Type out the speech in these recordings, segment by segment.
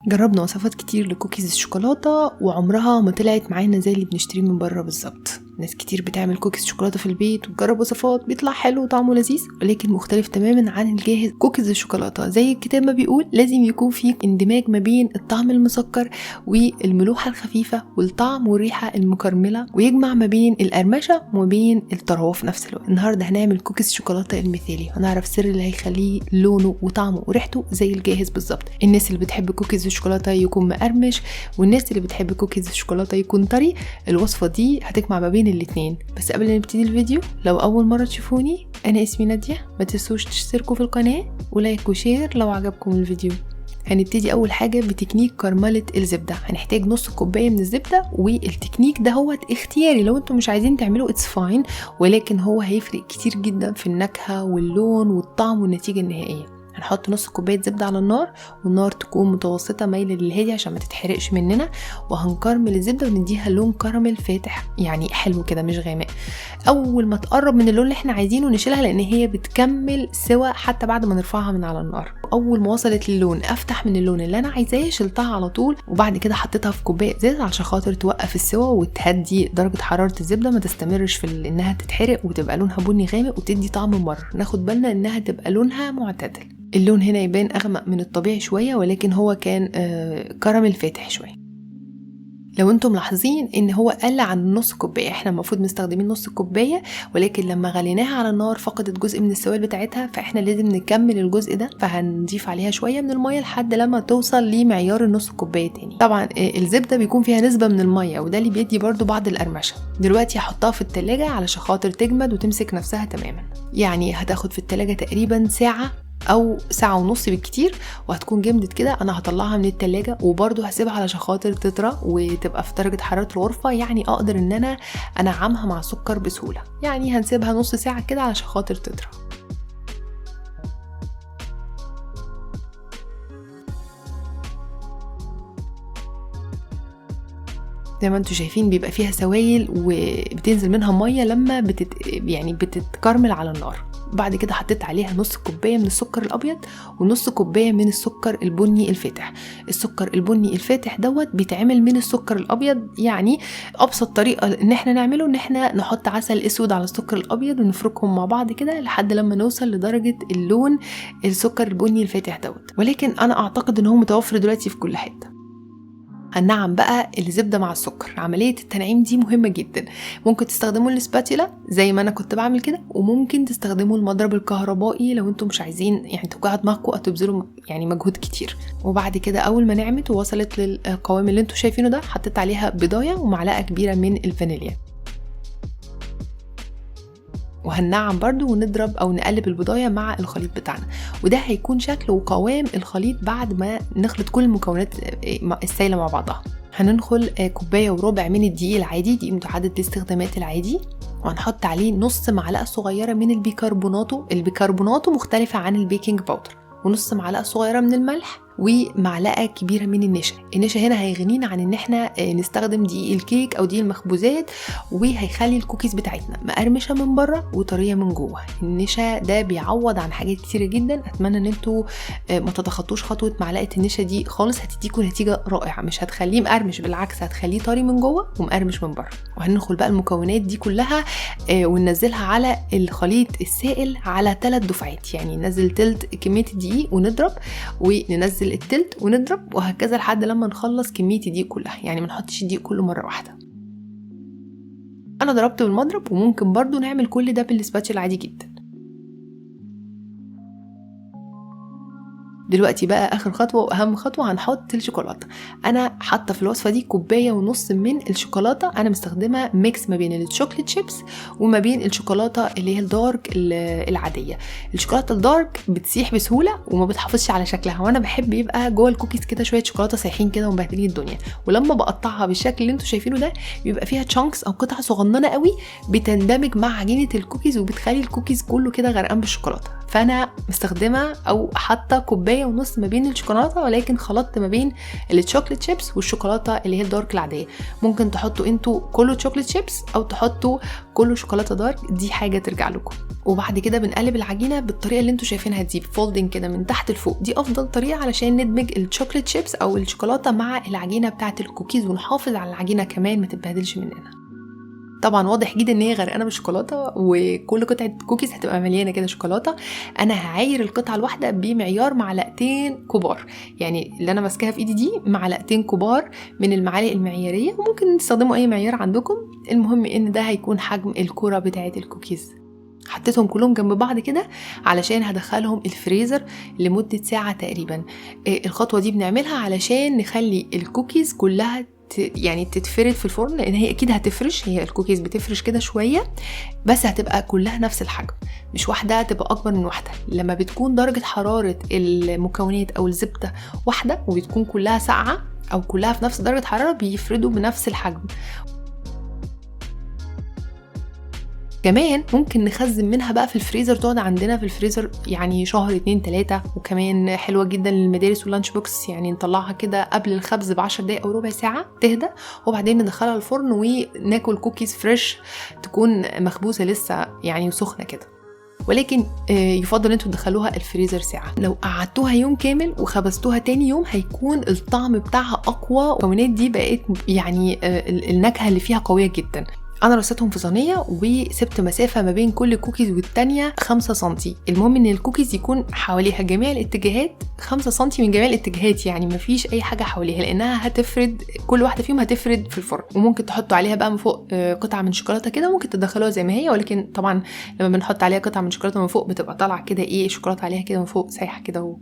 جربنا وصفات كتير لكوكيز الشوكولاتة وعمرها ما طلعت معانا زي اللي بنشتريه من بره بالظبط. ناس كتير بتعمل كوكيز شوكولاتة في البيت وتجرب وصفات بيطلع حلو وطعمه لذيذ، ولكن مختلف تماما عن الجاهز. كوكيز الشوكولاتة زي الكتاب ما بيقول لازم يكون فيه اندماج ما بين الطعم المسكر والملوحة الخفيفة والطعم والريحة المكرملة، ويجمع ما بين القرمشة وما بين الطراوة في نفس الوقت. النهاردة هنعمل كوكيز شوكولاتة المثالي، هنعرف سر اللي هيخليه لونه وطعمه وريحته زي الجاهز بالظبط. الناس اللي بتحب كوكيز الشوكولاتة يكون مقرمش، والناس اللي بتحب كوكيز الشوكولاتة يكون طري. الوصفة دي هتجمع ما بين الاتنين. بس قبل ما نبتدي الفيديو، لو اول مرة تشوفوني انا اسمي نادية، ما تنسوش تشتركوا في القناة ولايك وشير لو عجبكم الفيديو. هنبتدي اول حاجة بتكنيك كرملة الزبدة. هنحتاج نص كوباية من الزبدة، والتكنيك ده هو اختياري لو انتم مش عايزين تعملوا اتس فاين، ولكن هو هيفرق كتير جدا في النكهة واللون والطعم والنتيجة النهائية. هنحط نص كوبايه زبده على النار، والنار تكون متوسطه مايله للهادي عشان ما تتحرقش مننا، وهنكرمل الزبده ونديها لون كراميل فاتح يعني حلو كده مش غامق. اول ما تقرب من اللون اللي احنا عايزينه نشيلها، لان هي بتكمل سوا حتى بعد ما نرفعها من على النار. اول ما وصلت للون افتح من اللون اللي انا عايزاه شلتها على طول، وبعد كده حطيتها في كوبايه زيت عشان خاطر توقف السوا وتهدي درجه حراره الزبده، ما تستمرش في انها تتحرق وتبقى لونها بني غامق وتدي طعم مر. ناخد بالنا انها تبقى لونها معتدل. اللون هنا يبان اغمق من الطبيعي شويه، ولكن هو كان كراميل فاتح شويه. لو انتم ملاحظين ان هو قل عن نص كوبايه، احنا المفروض مستخدمين نص كوبايه، ولكن لما غليناها على النار فقدت جزء من السوائل بتاعتها، فاحنا لازم نكمل الجزء ده، فهنضيف عليها شويه من الميه لحد لما توصل لمعيار النص كوبايه تاني. طبعا الزبده بيكون فيها نسبه من الميه، وده اللي بيدي برضو بعض القرمشه. دلوقتي هحطها في التلاجة علشان خاطر تجمد وتمسك نفسها تماما، يعني هتاخد في التلاجة تقريبا ساعه او ساعة ونص بالكتير، وهتكون جمدت كده. انا هطلعها من التلاجة وبرضو هسيبها علشان خاطر تطرى وتبقى في درجة حرارة الغرفة، يعني اقدر ان انا انعمها مع سكر بسهولة. يعني هنسيبها نص ساعة كده علشان خاطر تطرى. زي ما انتوا شايفين بيبقى فيها سوائل وبتنزل منها مية لما بتتكرمل على النار. بعد كده حطيت عليها نص كوبايه من السكر الابيض ونص كوبايه من السكر البني الفاتح. السكر البني الفاتح دوت بيتعمل من السكر الابيض، يعني ابسط طريقه ان احنا نعمله ان احنا نحط عسل اسود على السكر الابيض ونفركهم مع بعض كده لحد لما نوصل لدرجه اللون السكر البني الفاتح دوت. ولكن انا اعتقد ان هو متوفر دلوقتي في كل حته. هنعم بقى الزبدة مع السكر. عملية التنعيم دي مهمة جدا. ممكن تستخدموا الاسباتيلا زي ما انا كنت بعمل كده، وممكن تستخدموا المضرب الكهربائي لو انتم مش عايزين يعني توجعوا دماغكم او تبذلوا يعني مجهود كتير. وبعد كده اول ما نعمت ووصلت للقوام اللي انتم شايفينه ده، حطيت عليها بيضايه ومعلقة كبيرة من الفانيليا، وهنعم برضو ونضرب او نقلب البضايه مع الخليط بتاعنا. وده هيكون شكل وقوام الخليط بعد ما نخلط كل المكونات السائله مع بعضها. هننخل كوبايه وربع من الدقيق العادي، دقيق متعدد الاستخدامات العادي، وهنحط عليه نص معلقه صغيره من البيكربوناتو مختلفه عن البيكنج باودر، ونص معلقه صغيره من الملح، ومعلقه كبيره من النشا. النشا هنا هيغنينا عن ان احنا نستخدم دقيق الكيك او دقيق المخبوزات، وهيخلي الكوكيز بتاعتنا مقرمشه من بره وطريه من جوه. النشا ده بيعوض عن حاجات كتيره جدا. اتمنى ان انتوا ما تتخطوش خطوه معلقه النشا دي خالص، هتديكوا نتيجه رائعه. مش هتخليه مقرمش، بالعكس هتخليه طري من جوه ومقرمش من بره. وهندخل بقى المكونات دي كلها وننزلها على الخليط السائل على 3 دفعات، يعني ننزل تلت كميه الدقيق ونضرب، وننزل التلت ونضرب، وهكذا لحد لما نخلص كمية الدقيق كلها. يعني ما نحطش الدقيق كله مرة واحدة. انا ضربت بالمضرب، وممكن برضو نعمل كل ده بالسباتشل عادي جدا. دلوقتي بقى اخر خطوه واهم خطوه، هنحط الشوكولاته. انا حاطه في الوصفه دي 1.5 كوبايه من الشوكولاته. انا مستخدمه ميكس ما بين الشوكليت شيبس وما بين الشوكولاته اللي هي الدارك العاديه. الشوكولاته الدارك بتسيح بسهوله وما بتحافظش على شكلها، وانا بحب يبقى جوه الكوكيز كده شويه شوكولاته سايحين كده ومبهدلين الدنيا. ولما بقطعها بالشكل اللي انتوا شايفينه ده، بيبقى فيها تشانكس او قطع صغننه قوي بتندمج مع عجينه الكوكيز، وبتخلي الكوكيز كله كده غرقان بالشوكولاته. فانا مستخدمه او حاطه كوبايه ونص ما بين الشوكولاته، ولكن خلطت ما بين الشوكليت شيبس والشوكولاته اللي هي الدارك العاديه. ممكن تحطوا انتوا كله شوكليت شيبس او تحطوا كله شوكولاته دارك، دي حاجه ترجع لكم. وبعد كده بنقلب العجينه بالطريقه اللي انتوا شايفينها دي، فولدنج كده من تحت لفوق. دي افضل طريقه علشان ندمج الشوكليت شيبس او الشوكولاته مع العجينه بتاعه الكوكيز، ونحافظ على العجينه كمان ما تتبهدلش مننا. طبعا واضح جدا ان هي غرقانه بالشوكولاته، وكل قطعه كوكيز هتبقى مليانه كده شوكولاته. انا هعاير القطعه الواحده بمعيار معلقتين كبار، يعني اللي انا ماسكاها في ايدي دي معلقتين كبار من المعالق المعياريه، وممكن تستخدموا اي معيار عندكم. المهم ان ده هيكون حجم الكره بتاعه الكوكيز. حطيتهم كلهم جنب بعض كده علشان هدخلهم الفريزر لمده ساعه تقريبا. الخطوه دي بنعملها علشان نخلي الكوكيز كلها يعني تتفرد في الفرن، لان هي اكيد هتفرش، هي الكوكيز بتفرش كده شويه، بس هتبقى كلها نفس الحجم، مش واحده تبقى اكبر من واحده. لما بتكون درجه حراره المكونات او الزبده واحده وبتكون كلها ساقعه او كلها في نفس درجه حراره، بيفردوا بنفس الحجم. كمان ممكن نخزن منها بقى في الفريزر، تقعد عندنا في الفريزر يعني شهر 2 3. وكمان حلوة جدا للمدارس واللانش بوكس، يعني نطلعها كده قبل الخبز ب10 دقايق او ربع ساعة تهدى، وبعدين ندخلها الفرن وناكل كوكيز فريش تكون مخبوزة لسه يعني وسخنة كده. ولكن يفضل انتوا تدخلوها الفريزر ساعة. لو قعدتوها يوم كامل وخبزتوها تاني يوم هيكون الطعم بتاعها اقوى، المكونات دي بقت يعني النكهة اللي فيها قوية جدا. انا رصيتهم في صينيه وسبت مسافه ما بين كل كوكيز والتانيه 5 سنتي. المهم ان الكوكيز يكون حواليها جميع الاتجاهات 5 سنتي من جميع الاتجاهات، يعني مفيش اي حاجه حواليها، لانها هتفرد، كل واحده فيهم هتفرد في الفرن. وممكن تحطوا عليها بقى من فوق قطعه من شوكولاته كده، ممكن تدخلوها زي ما هي، ولكن طبعا لما بنحط عليها قطعه من شوكولاته من فوق بتبقى طالعه كده ايه، شوكولاته عليها كده من فوق سايحه كده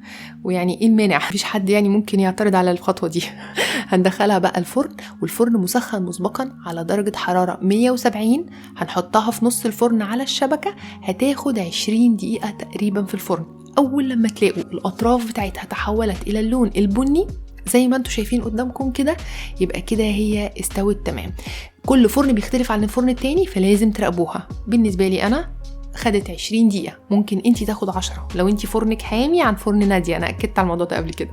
ويعني ايه المانع؟ مفيش حد يعني ممكن يعترض على الخطوه دي. هندخلها بقى الفرن، والفرن مسخن مسبقا على درجه حراره 170. هنحطها في نص الفرن على الشبكة، هتاخد 20 دقيقة تقريبا في الفرن. أول لما تلاقوا الأطراف بتاعتها تحولت إلى اللون البني زي ما انتوا شايفين قدامكم كده، يبقى كده هي استوت تمام. كل فرن بيختلف عن الفرن التاني، فلازم تراقبوها. بالنسبة لي أنا خدت 20 دقيقة، ممكن انتي تاخد 10 لو انتي فرنك حامي عن فرن نادية، انا اكدت على الموضوع ده قبل كده.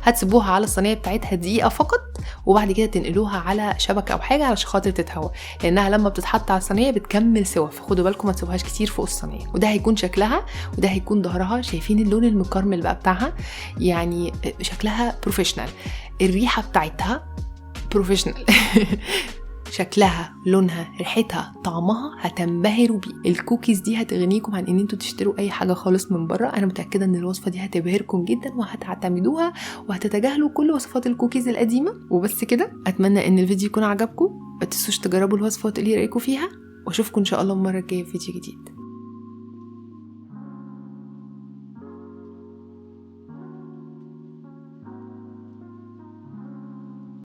هتسيبوها على الصينية بتاعتها دقيقة فقط، وبعد كده تنقلوها على شبكة او حاجة علشان خاطر تتهوى، لانها لما بتتحط على الصينية بتكمل سوا، فخدوا بالكم ما تسيبوهاش كتير فوق الصينية. وده هيكون شكلها وده هيكون ظهرها. شايفين اللون المكرمل بقى بتاعها، يعني شكلها بروفيشنال، الريحة بتاعتها بروفيشنال. شكلها، لونها، ريحتها، طعمها، هتنبهروا بيه. الكوكيز دي هتغنيكم عن ان انتوا تشتروا اي حاجه خالص من بره. انا متاكده ان الوصفه دي هتبهركم جدا وهتعتمدوها وهتتجاهلوا كل وصفات الكوكيز القديمه. وبس كده، اتمنى ان الفيديو يكون عجبكم. ما تنسوش تجربوا الوصفه وتقولي رايكم فيها، واشوفكم ان شاء الله المره الجايه في فيديو جديد.